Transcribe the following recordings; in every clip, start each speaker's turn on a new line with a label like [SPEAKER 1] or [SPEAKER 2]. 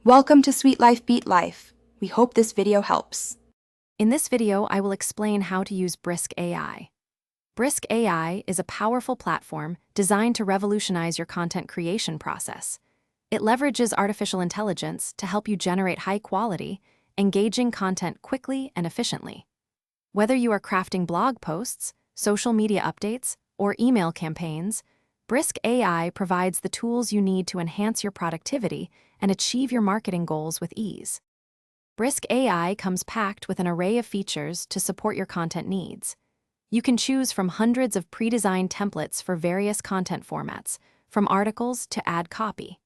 [SPEAKER 1] Welcome to Sweet Life Beat Life. We hope this video helps.
[SPEAKER 2] In this video, I will explain how to use Brisk AI. Brisk AI is a powerful platform designed to revolutionize your content creation process. It leverages artificial intelligence to help you generate high-quality, engaging content quickly and efficiently. Whether you are crafting blog posts, social media updates, or email campaigns, Brisk AI provides the tools you need to enhance your productivity and achieve your marketing goals with ease. Brisk AI comes packed with an array of features to support your content needs. You can choose from hundreds of pre-designed templates for various content formats, from articles to ad copy.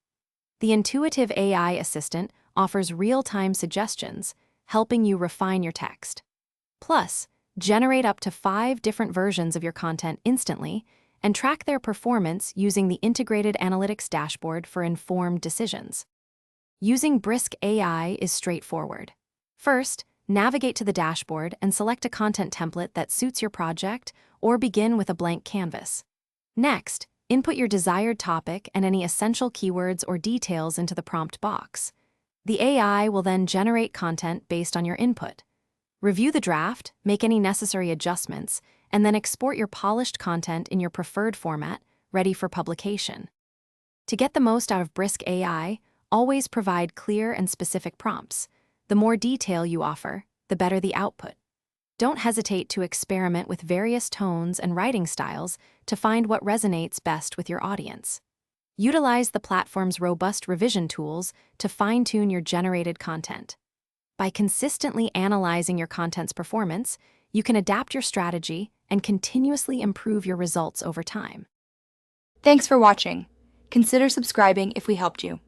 [SPEAKER 2] The intuitive AI assistant offers real-time suggestions, helping you refine your text. Plus, generate up to 5 different versions of your content instantly and track their performance using the integrated analytics dashboard for informed decisions. Using Brisk AI is straightforward. First, navigate to the dashboard and select a content template that suits your project or begin with a blank canvas. Next, input your desired topic and any essential keywords or details into the prompt box. The AI will then generate content based on your input. Review the draft, make any necessary adjustments, and then export your polished content in your preferred format, ready for publication. To get the most out of Brisk AI, always provide clear and specific prompts. The more detail you offer, the better the output. Don't hesitate to experiment with various tones and writing styles to find what resonates best with your audience. Utilize the platform's robust revision tools to fine-tune your generated content. By consistently analyzing your content's performance, you can adapt your strategy and continuously improve your results over time.
[SPEAKER 1] Thanks for watching. Consider subscribing if we helped you.